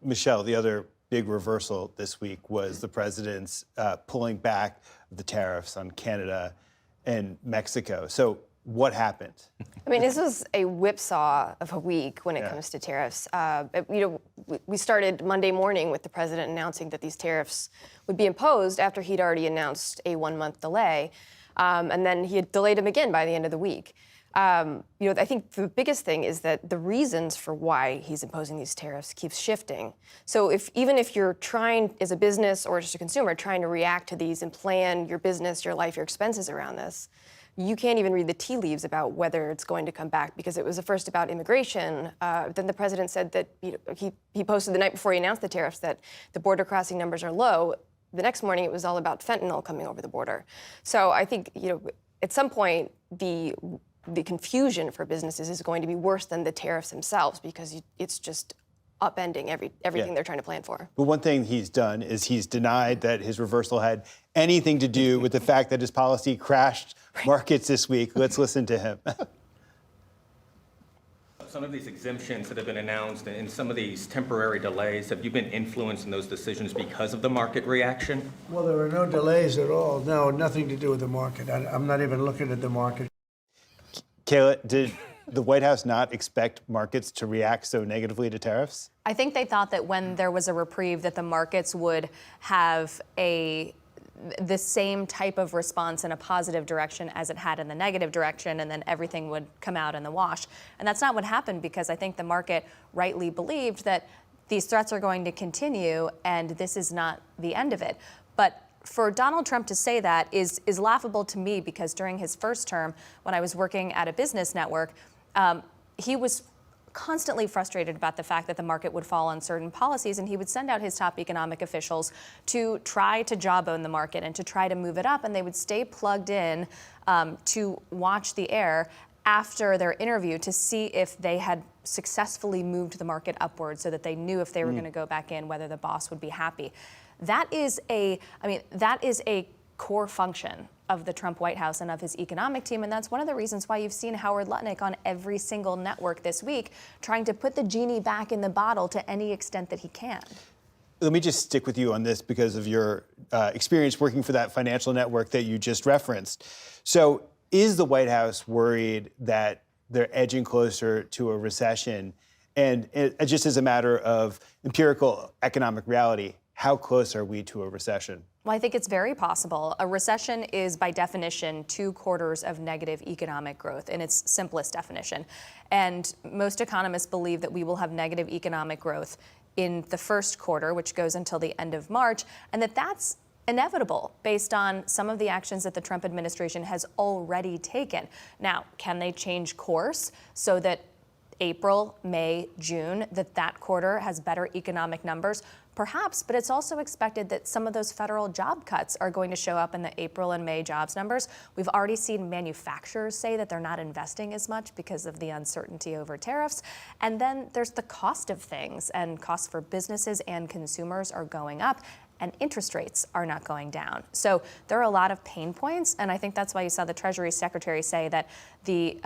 Michelle, the other big reversal this week was the president's pulling back the tariffs on Canada and Mexico. So what happened? I mean, this was a whipsaw of a week when it comes to tariffs. We started Monday morning with the president announcing that these tariffs would be imposed after he'd already announced a 1-month delay. And then he had delayed them again by the end of the week. I think the biggest thing is that the reasons for why he's imposing these tariffs keeps shifting. So even if you're trying, as a business or just a consumer, trying to react to these and plan your business, your life, your expenses around this, you can't even read the tea leaves about whether it's going to come back, because it was at first about immigration. Then the president said that he posted the night before he announced the tariffs that the border crossing numbers are low. The next morning, it was all about fentanyl coming over the border. So I think at some point the confusion for businesses is going to be worse than the tariffs themselves, because it's just upending everything they're trying to plan for. But one thing he's done is he's denied that his reversal had anything to do with the fact that his policy crashed markets this week. Let's listen to him. Some of these exemptions that have been announced and some of these temporary delays, have you been influenced in those decisions because of the market reaction? Well, there are no delays at all. No, nothing to do with the market. I'm not even looking at the market. Kayla, did the White House not expect markets to react so negatively to tariffs? I think they thought that when there was a reprieve that the markets would have the same type of response in a positive direction as it had in the negative direction, and then everything would come out in the wash. And that's not what happened, because I think the market rightly believed that these threats are going to continue and this is not the end of it. But for Donald Trump to say that is laughable to me, because during his first term, when I was working at a business network, he was constantly frustrated about the fact that the market would fall on certain policies, and he would send out his top economic officials to try to jawbone the market and to try to move it up, and they would stay plugged in to watch the air after their interview to see if they had successfully moved the market upward, so that they knew if they were going to go back in, whether the boss would be happy. That is a core function of the Trump White House and of his economic team, and that's one of the reasons why you've seen Howard Lutnick on every single network this week trying to put the genie back in the bottle to any extent that he can. Let me just stick with you on this because of your experience working for that financial network that you just referenced. So is the White House worried that they're edging closer to a recession? And just as a matter of empirical economic reality, how close are we to a recession? Well, I think it's very possible. A recession is, by definition, 2 quarters of negative economic growth in its simplest definition. And most economists believe that we will have negative economic growth in the first quarter, which goes until the end of March, and that's inevitable based on some of the actions that the Trump administration has already taken. Now, can they change course so that April, May, June, that quarter has better economic numbers? Perhaps, but it's also expected that some of those federal job cuts are going to show up in the April and May jobs numbers. We've already seen manufacturers say that they're not investing as much because of the uncertainty over tariffs. And then there's the cost of things, and costs for businesses and consumers are going up, and interest rates are not going down. So there are a lot of pain points, and I think that's why you saw the Treasury Secretary say that the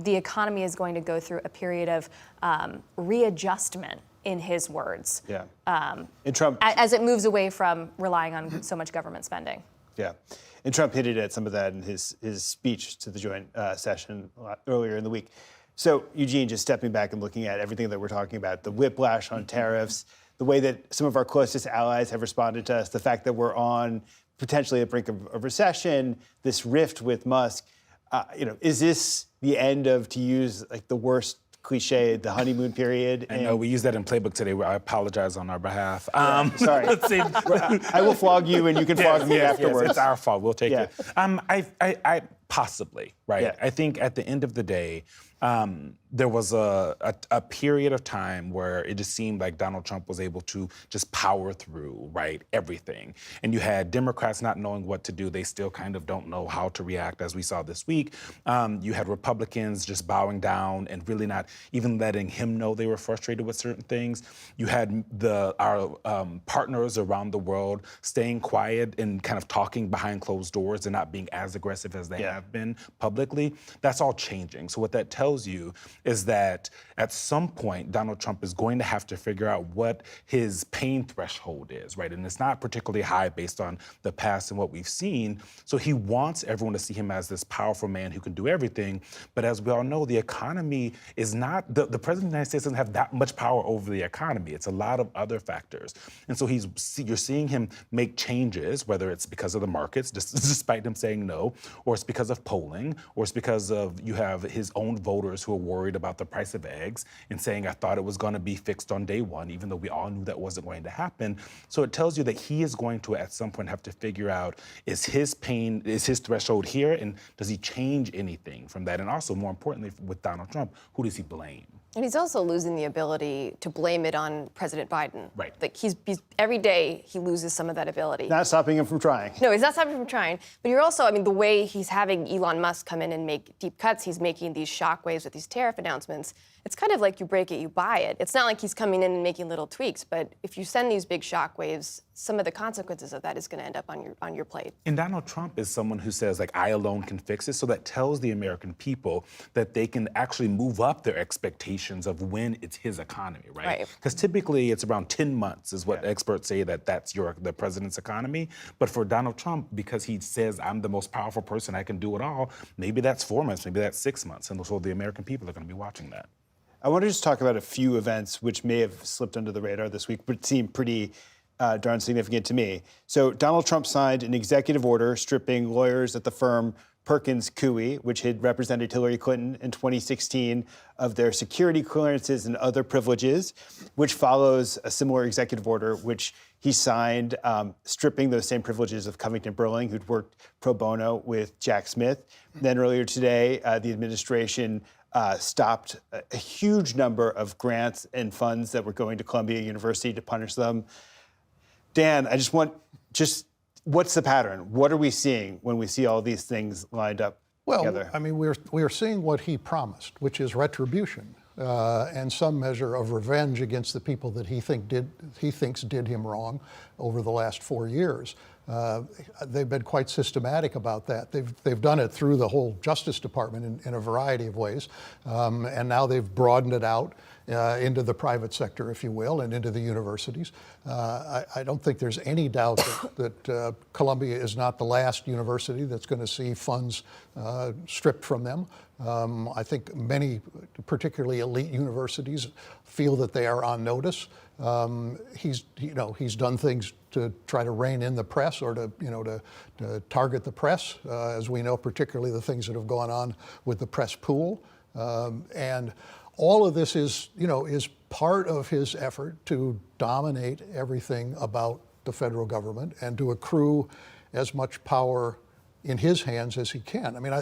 economy is going to go through a period of readjustment, in his words. Yeah. And Trump, as it moves away from relying on so much government spending. Yeah. And Trump hinted at some of that in his speech to the joint session earlier in the week. So, Eugene, just stepping back and looking at everything that we're talking about, the whiplash on tariffs, the way that some of our closest allies have responded to us, the fact that we're on potentially the brink of a recession, this rift with Musk, is this the end of, to use like the worst cliche, the honeymoon period? I know we use that in Playbook today. I apologize on our behalf. Sorry. I will flog you and you can flog me afterwards. Yes, it's our fault. We'll take it. I possibly, right? Yeah. I think at the end of the day, there was a period of time where it just seemed like Donald Trump was able to just power through, right, everything. And you had Democrats not knowing what to do. They still kind of don't know how to react, as we saw this week. You had Republicans just bowing down and really not even letting him know they were frustrated with certain things. You had our partners around the world staying quiet and kind of talking behind closed doors and not being as aggressive as they have have been publicly, that's all changing. So what that tells you is that at some point, Donald Trump is going to have to figure out what his pain threshold is, right? And it's not particularly high based on the past and what we've seen. So he wants everyone to see him as this powerful man who can do everything. But as we all know, the economy is not, the President of the United States doesn't have that much power over the economy. It's a lot of other factors. And so you're seeing him make changes, whether it's because of the markets, despite him saying no, or it's because of polling, or it's because of you have his own voters who are worried about the price of eggs and saying, I thought it was going to be fixed on day one, even though we all knew that wasn't going to happen. So it tells you that he is going to, at some point, have to figure out, is his threshold here, and does he change anything from that? And also, more importantly, with Donald Trump, who does he blame? And he's also losing the ability to blame it on President Biden. Right. Like he's every day he loses some of that ability. Not stopping him from trying. No, he's not stopping him from trying. But you're also, I mean, the way he's having Elon Musk come in and make deep cuts, he's making these shockwaves with these tariff announcements. It's kind of like you break it, you buy it. It's not like he's coming in and making little tweaks, but if you send these big shockwaves, some of the consequences of that is going to end up on your plate. And Donald Trump is someone who says, like, I alone can fix it. So that tells the American people that they can actually move up their expectations of when it's his economy, right? Because typically it's around 10 months is what experts say that's the president's economy. But for Donald Trump, because he says, I'm the most powerful person, I can do it all, maybe that's 4 months, maybe that's 6 months. And so the American people are going to be watching that. I want to just talk about a few events which may have slipped under the radar this week, but seem pretty darn significant to me. So Donald Trump signed an executive order stripping lawyers at the firm Perkins Coie, which had represented Hillary Clinton in 2016, of their security clearances and other privileges, which follows a similar executive order which he signed stripping those same privileges of Covington Burling, who'd worked pro bono with Jack Smith. Then earlier today, the administration stopped a huge number of grants and funds that were going to Columbia University to punish them. Dan, I just want, what's the pattern? What are we seeing when we see all these things lined up together? Well, I mean, we're seeing what he promised, which is retribution and some measure of revenge against the people that he thinks did him wrong over the last 4 years. They've been quite systematic about that. They've done it through the whole Justice Department in a variety of ways, and now they've broadened it out into the private sector, if you will, and into the universities. I don't think there's any doubt that Columbia is not the last university that's going to see funds stripped from them. I think many, particularly elite universities, feel that they are on notice. He's done things to try to rein in the press or to target the press, as we know, particularly the things that have gone on with the press pool. And all of this is part of his effort to dominate everything about the federal government and to accrue as much power in his hands as he can. I mean,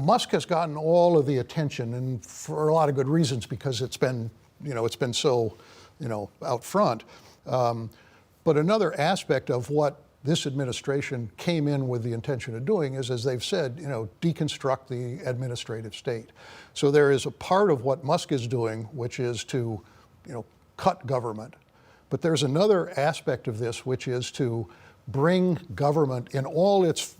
Musk has gotten all of the attention, and for a lot of good reasons, because it's been so, out front. But another aspect of what this administration came in with the intention of doing is, as they've said, deconstruct the administrative state. So there is a part of what Musk is doing, which is to, cut government. But there's another aspect of this, which is to bring government in all its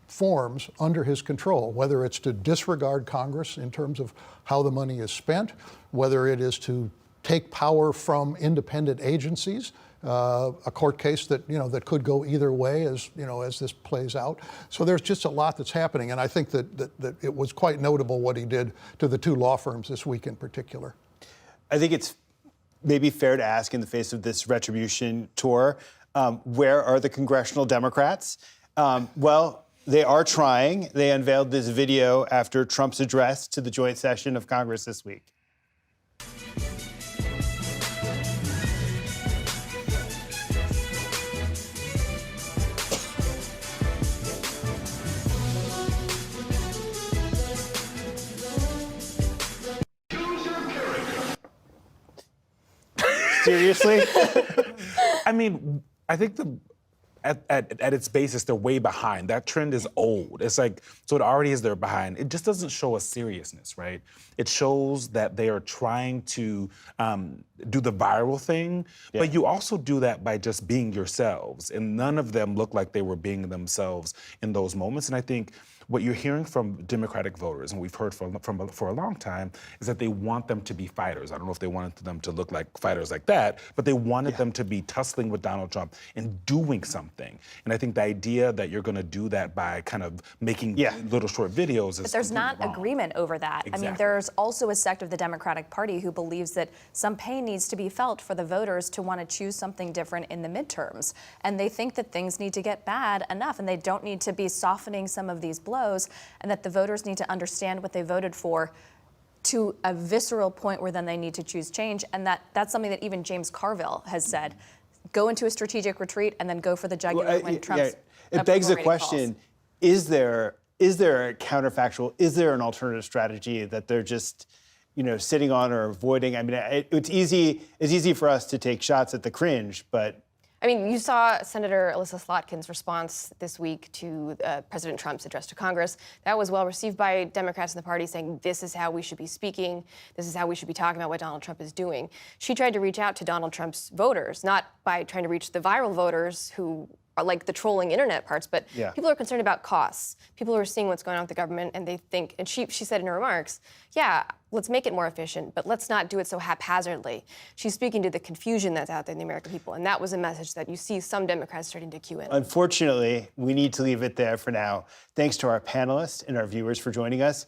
forms under his control, whether it's to disregard Congress in terms of how the money is spent, whether it is to take power from independent agencies, a court case that that could go either way as this plays out. So there's just a lot that's happening, and I think that it was quite notable what he did to the two law firms this week in particular. I think it's maybe fair to ask, in the face of this retribution tour, where are the congressional Democrats? Well, they are trying. They unveiled this video after Trump's address to the joint session of Congress this week. Seriously? I mean, I think at its basis, they're way behind. That trend is old. It's like, so it already is they're behind. It just doesn't show a seriousness, right? It shows that they are trying to do the viral thing, but you also do that by just being yourselves. And none of them look like they were being themselves in those moments. And I think what you're hearing from Democratic voters, and we've heard for a long time, is that they want them to be fighters. I don't know if they wanted them to look like fighters like that, but they wanted them to be tussling with Donald Trump and doing something. And I think the idea that you're going to do that by kind of making little short videos is But there's not wrong. agreement over that. I mean, there's also a sect of the Democratic Party who believes that some pain needs to be felt for the voters to want to choose something different in the midterms. And they think that things need to get bad enough and they don't need to be softening some of these blows, and that the voters need to understand what they voted for to a visceral point where then they need to choose change. And that's something that even James Carville has said. Go into a strategic retreat and then go for the jugular when Trump's It begs the approval rating question, falls. is there a counterfactual, is there an alternative strategy that they're just sitting on or avoiding? I mean, it's easy for us to take shots at the cringe, but I mean, you saw Senator Alyssa Slotkin's response this week to President Trump's address to Congress. That was well received by Democrats in the party, saying this is how we should be speaking, this is how we should be talking about what Donald Trump is doing. She tried to reach out to Donald Trump's voters, not by trying to reach the viral voters who are like the trolling internet parts, but people are concerned about costs. People are seeing what's going on with the government, and they think, and she said in her remarks, let's make it more efficient, but let's not do it so haphazardly. She's speaking to the confusion that's out there in the American people, and that was a message that you see some Democrats starting to cue in. Unfortunately, we need to leave it there for now. Thanks to our panelists and our viewers for joining us.